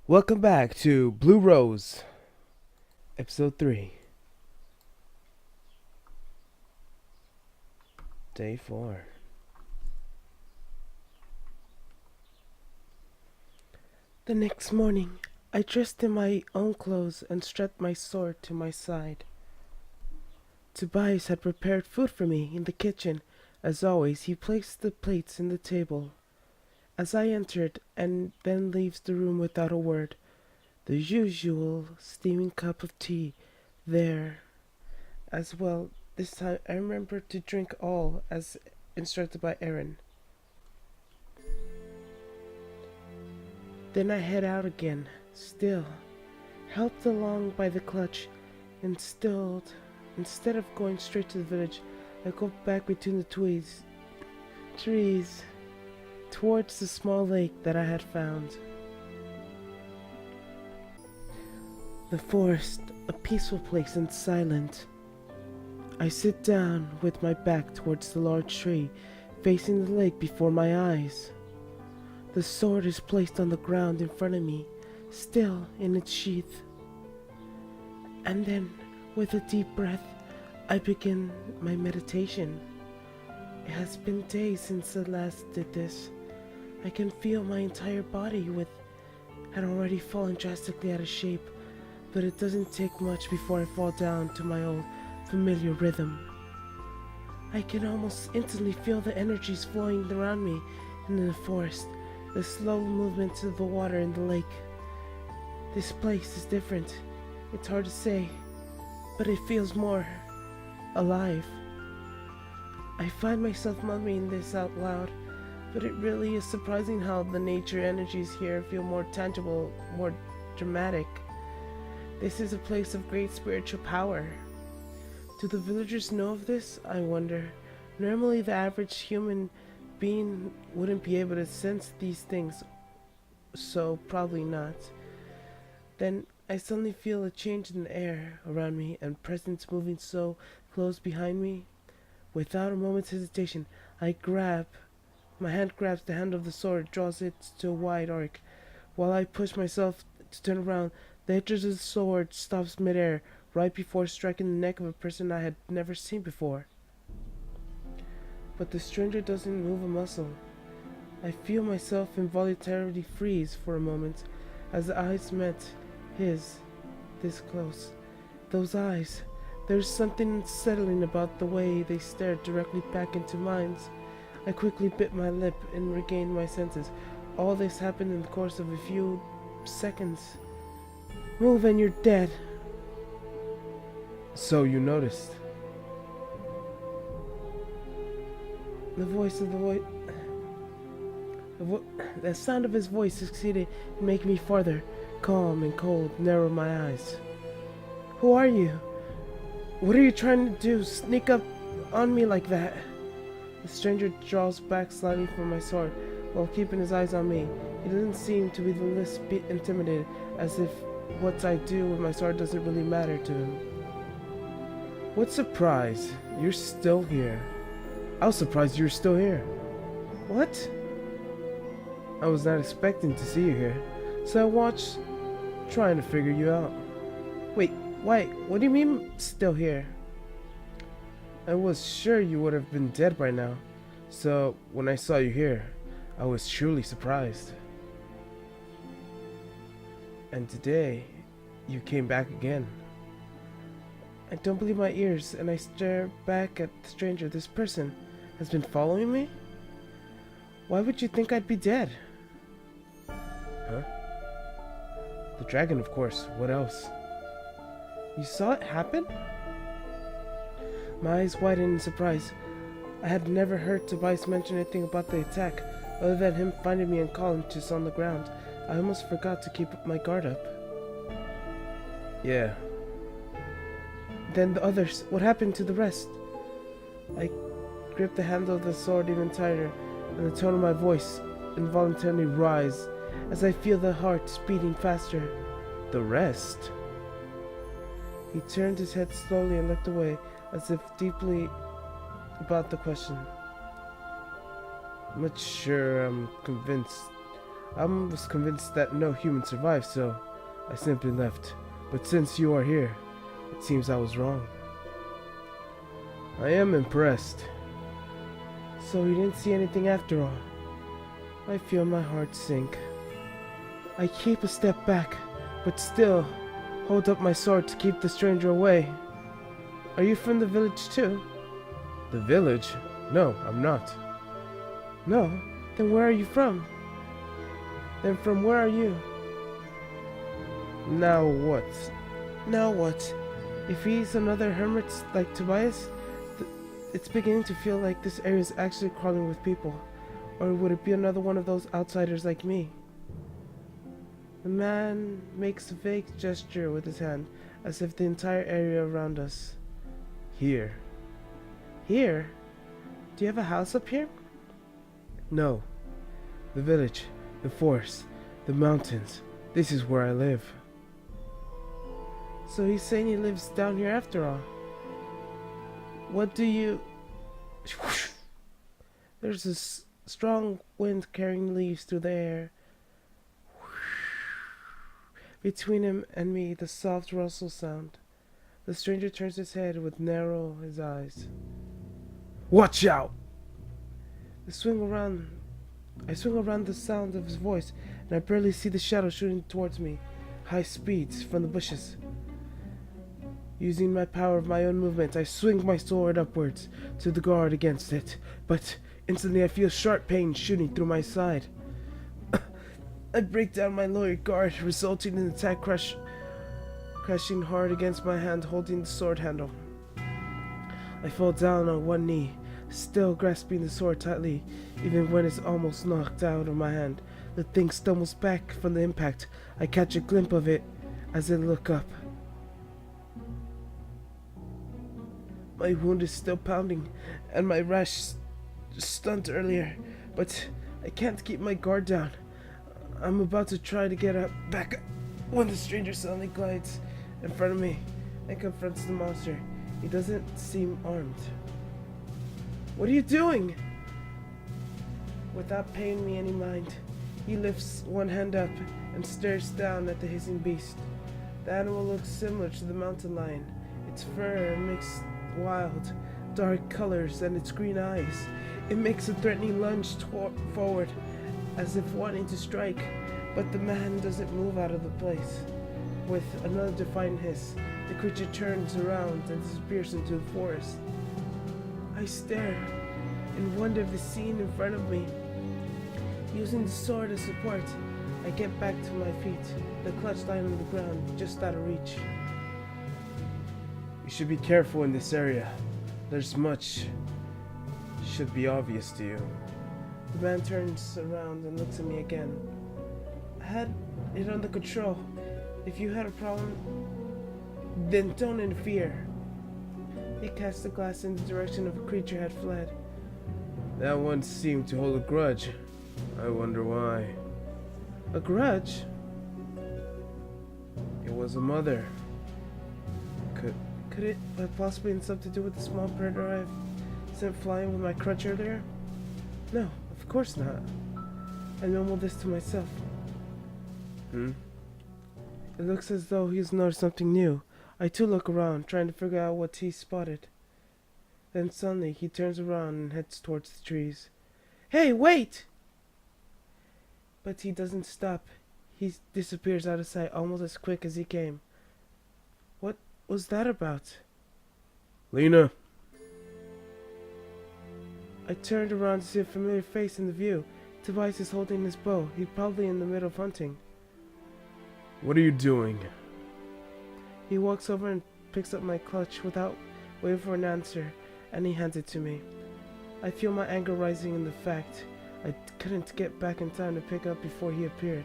Welcome back to Blue Rose, Ep.3, Day 4. The next morning, I dressed in my own clothes and strapped my sword to my side. Tobias had prepared food for me in the kitchen. As always, he placed the plates on the table. As I entered and then leaves the room without a word, the usual steaming cup of tea there as well. This time I remembered to drink all as instructed by Aaron. Then I head out again, still helped along by the clutch, and instead of going straight to the village, I go back between the trees towards the small lake that I had found. The forest, a peaceful place and silent. I sit down with my back towards the large tree, facing the lake before my eyes. The sword is placed on the ground in front of me, still in its sheath. And then, with a deep breath, I begin my meditation. It has been days since I last did this. I can feel my entire body had already fallen drastically out of shape, but it doesn't take much before I fall down to my old familiar rhythm. I can almost instantly feel the energies flowing around me in the forest, the slow movement of the water in the lake. This place is different. It's hard to say, but it feels more alive. I find myself mumbling this out loud, but it really is surprising how the nature energies here feel more tangible, more dramatic. This is a place of great spiritual power. Do the villagers know of this, I wonder? Normally the average human being wouldn't be able to sense these things, so probably not. Then I suddenly feel a change in the air around me and presence moving so close behind me. Without a moment's hesitation, my hand grabs the handle of the sword, draws it to a wide arc. While I push myself to turn around, the edge of the sword stops midair, right before striking the neck of a person I had never seen before. But the stranger doesn't move a muscle. I feel myself involuntarily freeze for a moment as the eyes met his, this close. Those eyes, there's something unsettling about the way they stared directly back into mine. I quickly bit my lip and regained my senses. All this happened in the course of a few seconds. Move and you're dead. So you noticed. The sound of his voice succeeded in making me farther, calm and cold, narrow my eyes. Who are you? What are you trying to do? Sneak up on me like that? The stranger draws back slightly from my sword, while keeping his eyes on me. He doesn't seem to be the least bit intimidated, as if what I do with my sword doesn't really matter to him. What surprise? You're still here. I was surprised you were still here. What? I was not expecting to see you here, so I watched, trying to figure you out. Wait, what do you mean, still here? I was sure you would have been dead by now, so when I saw you here, I was truly surprised. And today, you came back again. I don't believe my ears, and I stare back at the stranger. This person has been following me? Why would you think I'd be dead? Huh? The dragon, of course. What else? You saw it happen? My eyes widened in surprise. I had never heard Tobias mention anything about the attack, other than him finding me unconscious on the ground. I almost forgot to keep my guard up. Yeah. Then the others, what happened to the rest? I gripped the handle of the sword even tighter, and the tone of my voice involuntarily rise as I feel the heart beating faster. The rest? He turned his head slowly and looked away, as if deeply about the question. I'm not sure I'm convinced I was convinced that no human survived, so I simply left. But since you are here, it seems I was wrong. I am impressed. So you didn't see anything after all. I feel my heart sink. I keep a step back, but still hold up my sword to keep the stranger away. Are you from the village too? The village? No, I'm not. No? Then where are you from? Then from where are you? Now what? Now what? If he's another hermit like Tobias, it's beginning to feel like this area is actually crawling with people. Or would it be another one of those outsiders like me? The man makes a vague gesture with his hand, as if the entire area around us. Here. Here? Do you have a house up here? No. The village, the forest, the mountains. This is where I live. So he's saying he lives down here after all. What do you... There's a strong wind carrying leaves through the air. Between him and me, the soft rustle sound. The stranger turns his head with narrow his eyes. Watch out! I swing around the sound of his voice, and I barely see the shadow shooting towards me, high speeds from the bushes. Using my power of my own movement, I swing my sword upwards to the guard against it, but instantly I feel sharp pain shooting through my side. I break down my lower guard, resulting in the attack crashing hard against my hand holding the sword handle. I fall down on one knee, still grasping the sword tightly, even when it's almost knocked out of my hand. The thing stumbles back from the impact. I catch a glimpse of it as I look up. My wound is still pounding, and my rash stunned earlier, but I can't keep my guard down. I'm about to try to get back up when the stranger suddenly glides in front of me and confronts the monster. He doesn't seem armed. What are you doing? Without paying me any mind, he lifts one hand up and stares down at the hissing beast. The animal looks similar to the mountain lion. Its fur mixed wild, dark colors and its green eyes. It makes a threatening lunge forward, as if wanting to strike, but the man doesn't move out of the place. With another defiant hiss, the creature turns around and disappears into the forest. I stare and wonder if the scene in front of me. Using the sword as support, I get back to my feet, the clutch lying on the ground, just out of reach. You should be careful in this area. There's much should be obvious to you. The man turns around and looks at me again. I had it under control. If you had a problem, then don't interfere. He cast the glass in the direction of a creature had fled. That one seemed to hold a grudge. I wonder why. A grudge? It was a mother. Could it have possibly been something to do with the small predator I sent flying with my crutch earlier? No, of course not. I mumbled this to myself. It looks as though he's noticed something new. I too look around, trying to figure out what he spotted. Then suddenly he turns around and heads towards the trees. Hey, wait! But he doesn't stop. He disappears out of sight almost as quick as he came. What was that about? Lena. I turned around to see a familiar face in the view. Tobias is holding his bow. He's probably in the middle of hunting. What are you doing? He walks over and picks up my clutch without waiting for an answer, and he hands it to me. I feel my anger rising in the fact I couldn't get back in time to pick up before he appeared.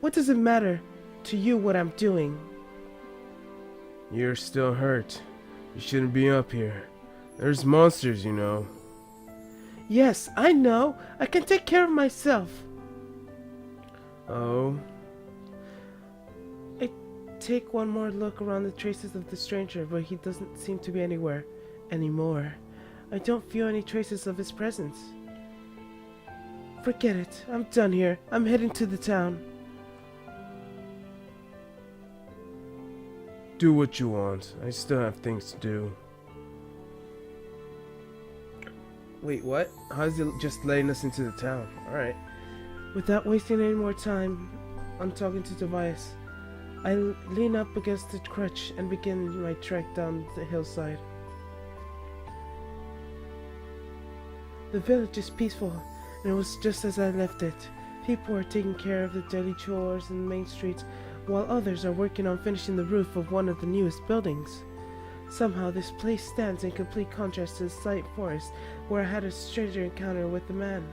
What does it matter to you what I'm doing? You're still hurt. You shouldn't be up here. There's monsters, you know. Yes, I know. I can take care of myself. Oh? I take one more look around the traces of the stranger, but he doesn't seem to be anywhere anymore. I don't feel any traces of his presence. Forget it. I'm done here. I'm heading to the town. Do what you want. I still have things to do. Wait, what? How's he just letting us into the town? Alright. Without wasting any more time on talking to Tobias, I lean up against the crutch and begin my trek down the hillside. The village is peaceful, and it was just as I left it. People are taking care of the daily chores in the main streets, while others are working on finishing the roof of one of the newest buildings. Somehow this place stands in complete contrast to the slight forest where I had a stranger encounter with the man.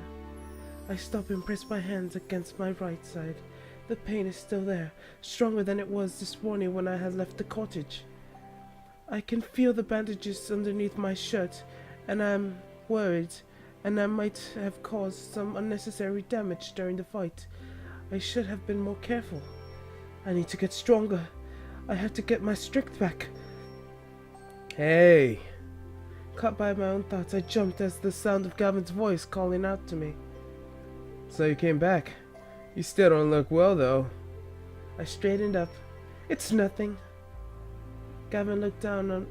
I stop and press my hands against my right side. The pain is still there, stronger than it was this morning when I had left the cottage. I can feel the bandages underneath my shirt, and I'm worried, and I might have caused some unnecessary damage during the fight. I should have been more careful. I need to get stronger. I have to get my strength back. Hey! Caught by my own thoughts, I jumped as the sound of Gavin's voice calling out to me. So you came back. You still don't look well, though. I straightened up. It's nothing. Gavin looked down on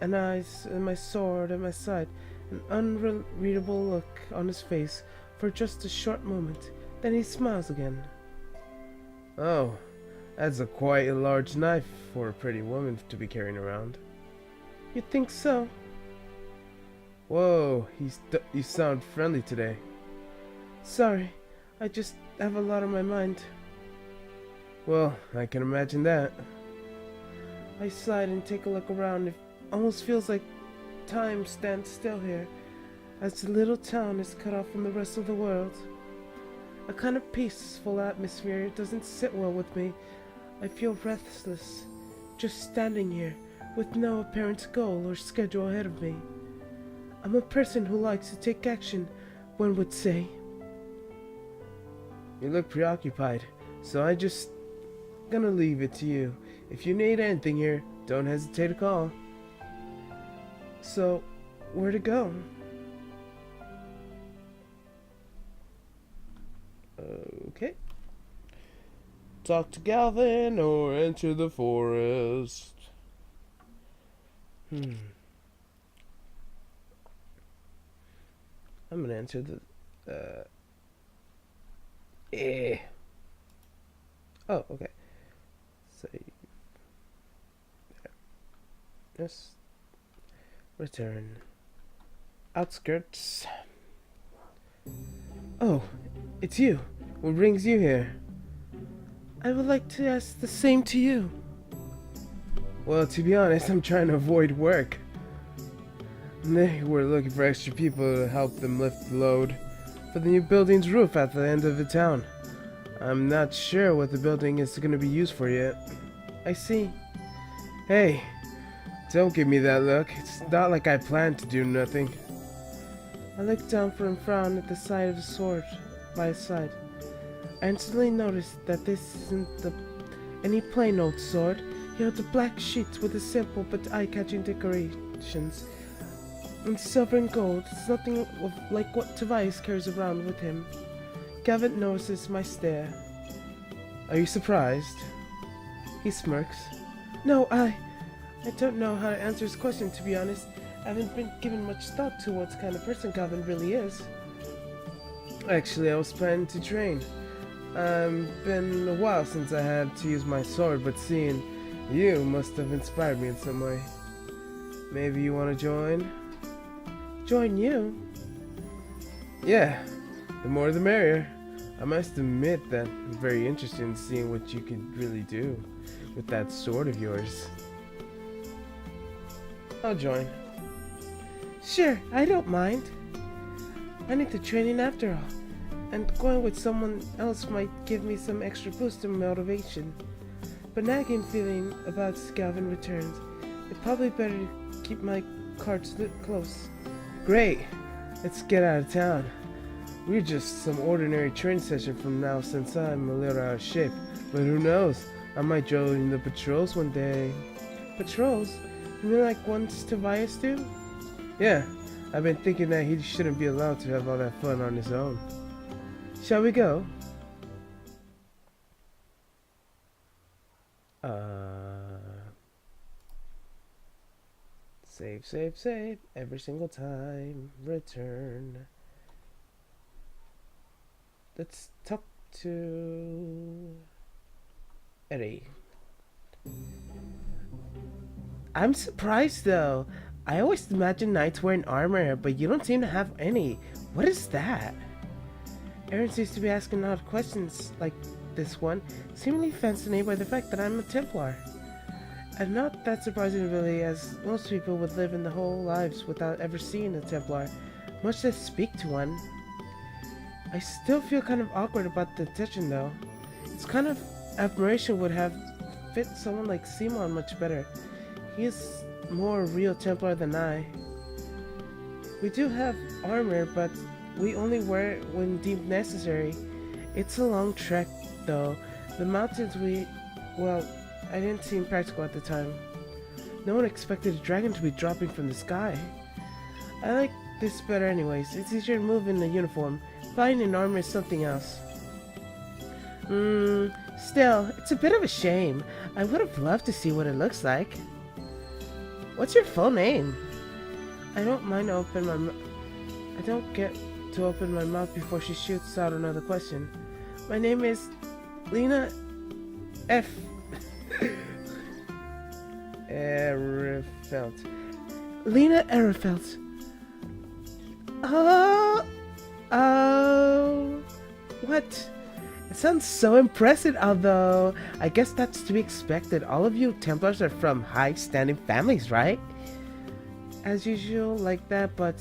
and eyes and my sword at my side, an unreadable look on his face for just a short moment. Then he smiles again. Oh, that's quite a large knife for a pretty woman to be carrying around. You think so? Whoa, you sound friendly today. Sorry, I just have a lot on my mind. Well, I can imagine that. I sighed and take a look around. It almost feels like time stands still here, as the little town is cut off from the rest of the world. A kind of peaceful atmosphere doesn't sit well with me. I feel restless, just standing here, with no apparent goal or schedule ahead of me. I'm a person who likes to take action, one would say. You look preoccupied, so I just gonna leave it to you. If you need anything here, don't hesitate to call. So, where to go? Okay. Talk to Galvin or enter the forest. I'm gonna enter the Oh, okay. Save. There. Yes. Return. Outskirts. Oh, it's you. What brings you here? I would like to ask the same to you. Well, to be honest, I'm trying to avoid work. They were looking for extra people to help them lift the load for the new building's roof at the end of the town. I'm not sure what the building is going to be used for yet. I see. Hey, don't give me that look. It's not like I planned to do nothing. I looked down and frowned at the sight of the sword by his side. I instantly noticed that this isn't any plain old sword. He held a black sheath with a simple but eye-catching decorations. In silver and gold, it's nothing like what Tobias carries around with him. Gavin notices my stare. Are you surprised? He smirks. No, I don't know how to answer his question, to be honest. I haven't been given much thought to what kind of person Gavin really is. Actually, I was planning to train. Been a while since I had to use my sword, but seeing you must have inspired me in some way. Maybe you want to join? Join you? Yeah, the more the merrier. I must admit that I'm very interested in seeing what you could really do with that sword of yours. I'll join. Sure, I don't mind. I need the training after all, and going with someone else might give me some extra boost in motivation. But nagging feeling about Gavin returns. It's probably better to keep my cards close. Great! Let's get out of town. We're just some ordinary training session from now since I'm a little out of shape. But who knows? I might join the patrols one day. Patrols? You mean like ones Tobias do? Yeah, I've been thinking that he shouldn't be allowed to have all that fun on his own. Shall we go? Save, save, save. Every single time. Return. Let's talk to Eddie. I'm surprised though. I always imagine knights wearing armor, but you don't seem to have any. What is that? Aaron seems to be asking odd questions like this one, seemingly fascinated by the fact that I'm a Templar. And not that surprising really, as most people would live in their whole lives without ever seeing a Templar, much less speak to one. I still feel kind of awkward about the attention though. It's kind of admiration would have fit someone like Simon much better. He is more real Templar than I. We do have armor, but we only wear it when deemed necessary. It's a long trek though. The mountains well, I didn't seem practical at the time. No one expected a dragon to be dropping from the sky. I like this better anyways. It's easier to move in a uniform. Flying in armor is something else. Still, it's a bit of a shame. I would have loved to see what it looks like. What's your full name? I don't get to open my mouth before she shoots out another question. My name is Lena F. Erefelt. Lena Erefelt. What? It sounds so impressive, although I guess that's to be expected. All of you Templars are from high-standing families, right? As usual, like that, but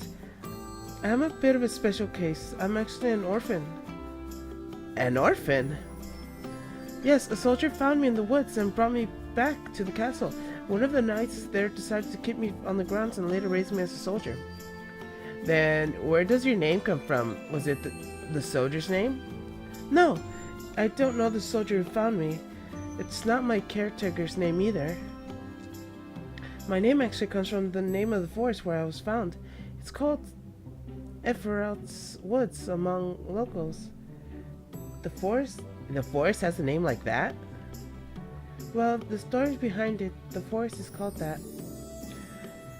I'm a bit of a special case. I'm actually an orphan. An orphan? Yes, a soldier found me in the woods and brought me back to the castle. One of the knights there decided to keep me on the grounds and later raised me as a soldier. Then, where does your name come from? Was it the soldier's name? No, I don't know the soldier who found me. It's not my caretaker's name either. My name actually comes from the name of the forest where I was found. It's called Ep.3 Woods among locals. The forest? The forest has a name like that? Well, the stories behind it, the forest is called that.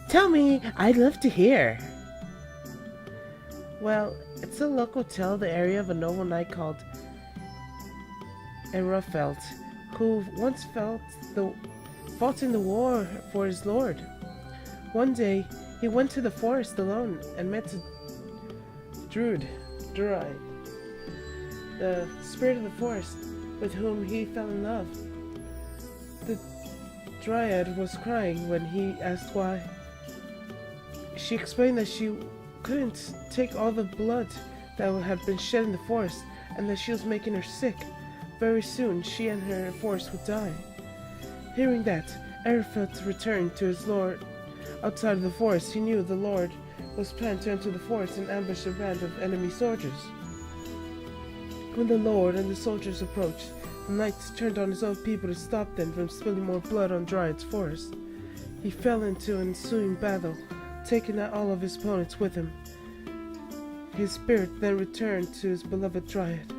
Tell me, I'd love to hear. Well, it's a local tale of the area of a noble knight called Erefelt, who once fought in the war for his lord. One day, he went to the forest alone and met a druid, the spirit of the forest, with whom he fell in love. The dryad was crying when he asked why. She explained that she couldn't take all the blood that had been shed in the forest, and that she was making her sick. Very soon, she and her forest would die. Hearing that, Erefelt returned to his lord. Outside of the forest, he knew the lord was planning to enter the forest and ambush a band of enemy soldiers. When the lord and the soldiers approached, the knight turned on his own people to stop them from spilling more blood on Dryad's forest. He fell into an ensuing battle, taking out all of his opponents with him. His spirit then returned to his beloved Dryad.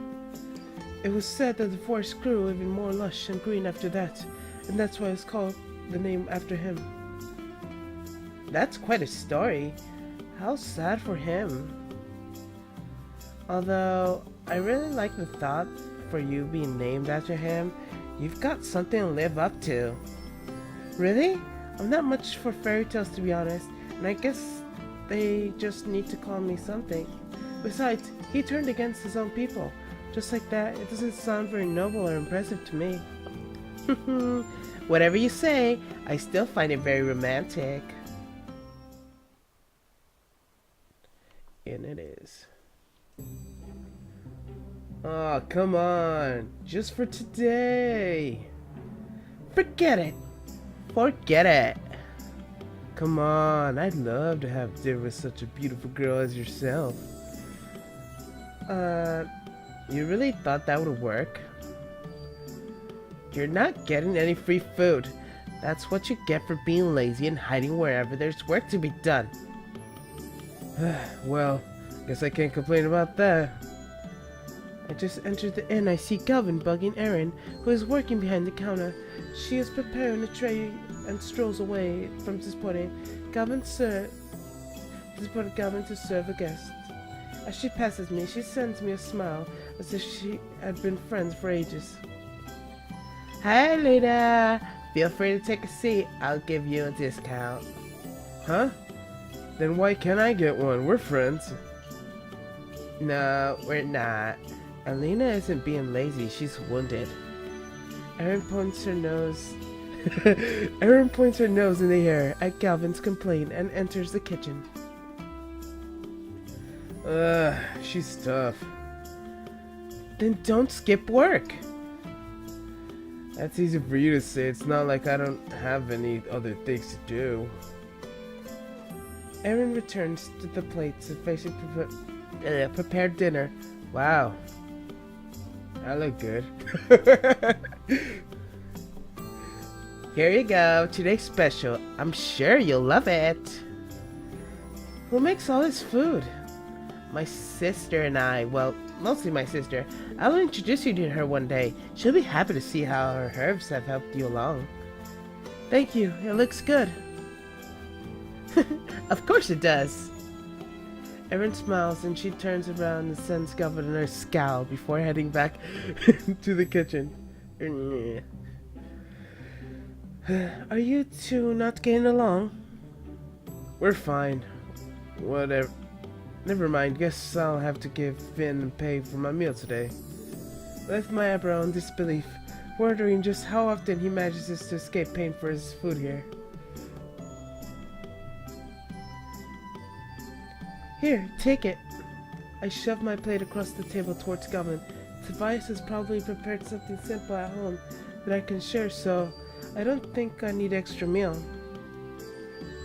It was said that the forest grew even more lush and green after that, and that's why it's called the name after him. That's quite a story. How sad for him. Although, I really like the thought for you being named after him. You've got something to live up to. Really? I'm not much for fairy tales, to be honest, and I guess they just need to call me something. Besides, he turned against his own people. Just like that, it doesn't sound very noble or impressive to me. Whatever you say, I still find it very romantic. And it is. Oh, come on. Just for today. Forget it. Forget it. Come on. I'd love to have dinner with such a beautiful girl as yourself. You really thought that would work? You're not getting any free food. That's what you get for being lazy and hiding wherever there's work to be done. Well, guess I can't complain about that. I just entered the inn. I see Galvin bugging Erin, who is working behind the counter. She is preparing a tray and strolls away from disappointing Galvin to serve a guest. As she passes me, she sends me a smile, as if she had been friends for ages. Hi, Lena. Feel free to take a seat. I'll give you a discount. Huh? Then why can't I get one? We're friends. No, we're not. Alina isn't being lazy, she's wounded. Erin points her nose Erin points her nose in the air at Galvin's complaint and enters the kitchen. She's tough. Then don't skip work. That's easy for you to say. It's not like I don't have any other things to do. Erin returns to the plates and facing prepared dinner. Wow. I look good. Here you go, today's special. I'm sure you'll love it. Who makes all this food? My sister and I. Well, mostly my sister. I'll introduce you to her one day. She'll be happy to see how her herbs have helped you along. Thank you, it looks good. Of course it does. Erin smiles and she turns around and sends Galvin a scowl before heading back to the kitchen. Are you two not getting along? We're fine. Whatever. Never mind, guess I'll have to give Finn and pay for my meal today. Left my eyebrow in disbelief, wondering just how often he manages to escape paying for his food here. Here, take it. I shove my plate across the table towards Galvin. Tobias has probably prepared something simple at home that I can share, so I don't think I need extra meal.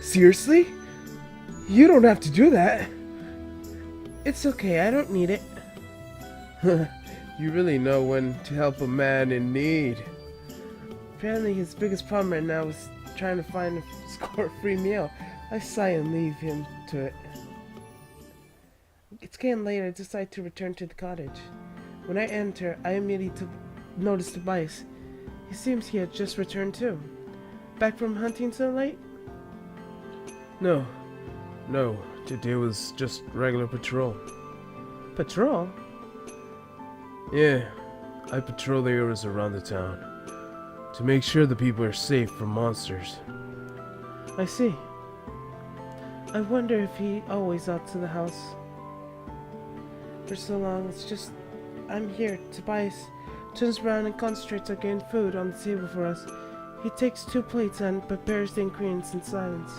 Seriously? You don't have to do that. It's okay, I don't need it. You really know when to help a man in need. Apparently his biggest problem right now is trying to find a free meal. I sigh and leave him to it. It's getting late. I decide to return to the cottage. When I enter, I immediately notice Tobias. He seems he had just returned too. Back from hunting so late? No. Today was just regular patrol. Patrol? Yeah, I patrol the areas around the town to make sure the people are safe from monsters. I see. I wonder if he always out to the house. For so long, it's just, I'm here. Tobias turns around and concentrates on getting food on the table for us. He takes 2 plates and prepares the ingredients in silence.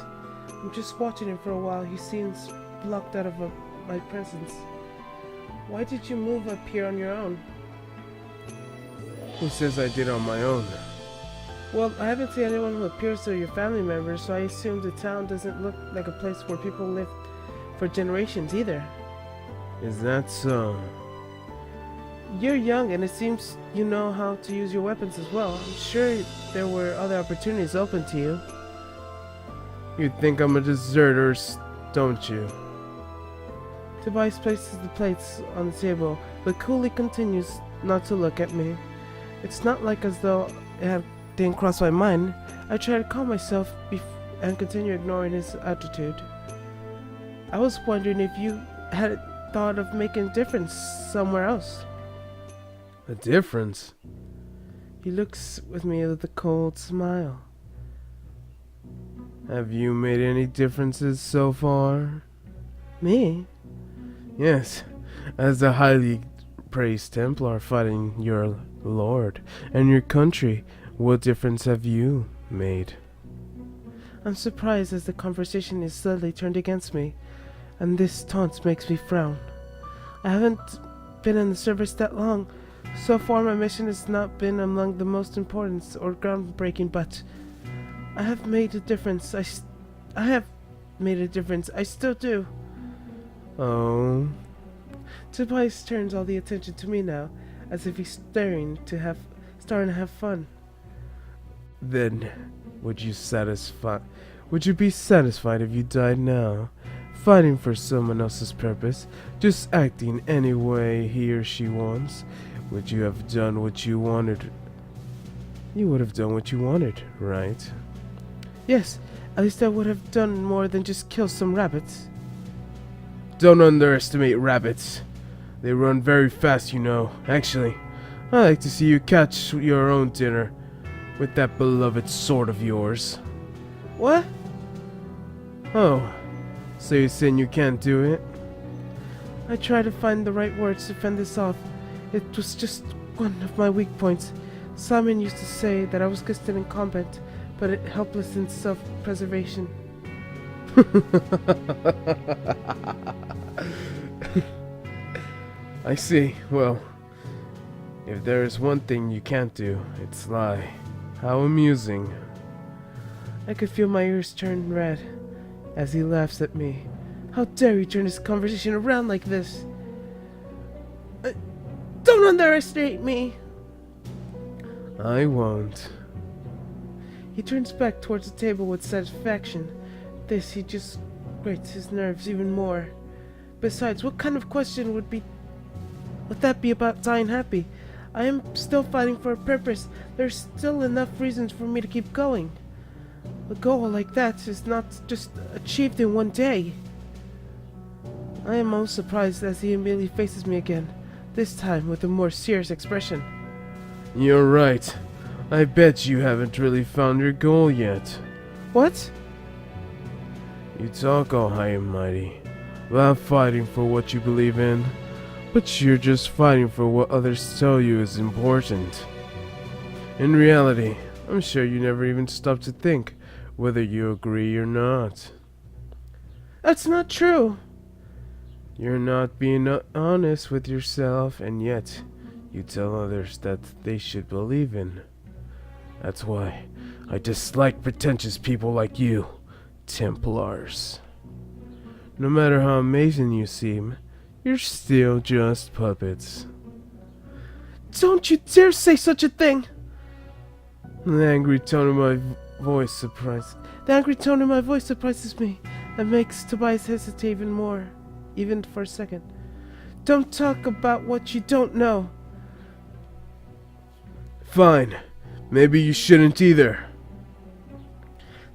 I'm just watching him for a while. He seems blocked out of my presence. Why did you move up here on your own? Who says I did on my own? Well, I haven't seen anyone who appears to your family members, so I assume the town doesn't look like a place where people lived for generations either. Is that so? You're young and it seems you know how to use your weapons as well. I'm sure there were other opportunities open to you. You think I'm a deserter, don't you? Tobias places the plates on the table, but coolly continues not to look at me. It's not like as though it didn't cross my mind. I try to calm myself and continue ignoring his attitude. I was wondering if you had thought of making a difference somewhere else. A difference? He looks with me with a cold smile. Have you made any differences so far? Me? Yes, as the highly praised Templar fighting your lord and your country, what difference have you made? I'm surprised as the conversation is suddenly turned against me, and this taunt makes me frown. I haven't been in the service that long. So far my mission has not been among the most important or groundbreaking, but I have made a difference. I have made a difference. I still do. Oh. Tobias turns all the attention to me now, as if he's starting to have fun. Then, would you be satisfied if you died now, fighting for someone else's purpose, just acting any way he or she wants. Would you have done what you wanted? You would have done what you wanted, right? Yes, at least I would have done more than just kill some rabbits. Don't underestimate rabbits. They run very fast, you know. Actually, I like to see you catch your own dinner with that beloved sword of yours. What? Oh, so you're saying you can't do it? I tried to find the right words to fend this off. It was just one of my weak points. Simon used to say that I was gifted in combat, but helpless in self-preservation. I see. Well, if there is one thing you can't do, it's lie. How amusing. I could feel my ears turn red as he laughs at me. How dare he turn this conversation around like this? Don't underestimate me! I won't. He turns back towards the table with satisfaction. This, he just grates his nerves even more. Besides, what kind of question would that be about dying happy? I am still fighting for a purpose. There's still enough reasons for me to keep going. A goal like that is not just achieved in one day. I am most surprised as he immediately faces me again, this time with a more serious expression. You're right. I bet you haven't really found your goal yet. What? You talk all high and mighty about fighting for what you believe in, but you're just fighting for what others tell you is important. In reality, I'm sure you never even stop to think whether you agree or not. That's not true. You're not being honest with yourself, and yet you tell others that they should believe in. That's why I dislike pretentious people like you, Templars. No matter how amazing you seem, you're still just puppets. Don't you dare say such a thing! The angry tone of my voice surprises me. That makes Tobias hesitate even more, even for a second. Don't talk about what you don't know. Fine. Maybe you shouldn't either.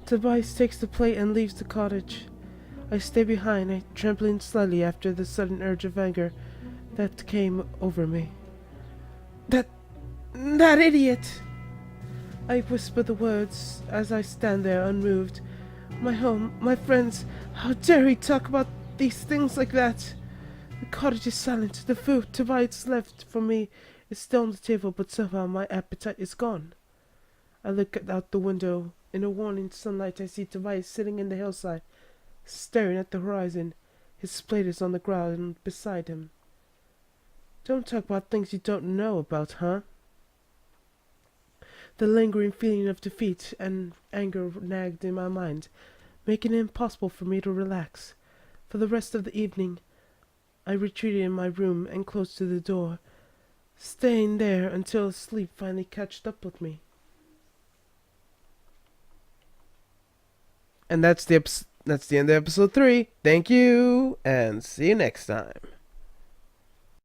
Tobias takes the plate and leaves the cottage. I stay behind, trembling slightly after the sudden urge of anger that came over me. That idiot! I whisper the words as I stand there unmoved. My home, my friends, how dare he talk about these things like that? The cottage is silent. The food Tobias left for me is still on the table, but somehow my appetite is gone. I look out the window. In the warming sunlight, I see Tobias sitting in the hillside, staring at the horizon. His plate is on the ground beside him. Don't talk about things you don't know about, huh? The lingering feeling of defeat and anger nagged in my mind, making it impossible for me to relax. For the rest of the evening, I retreated in my room and closed to the door, staying there until sleep finally catched up with me. And that's the end of episode 3. Thank you, and see you next time.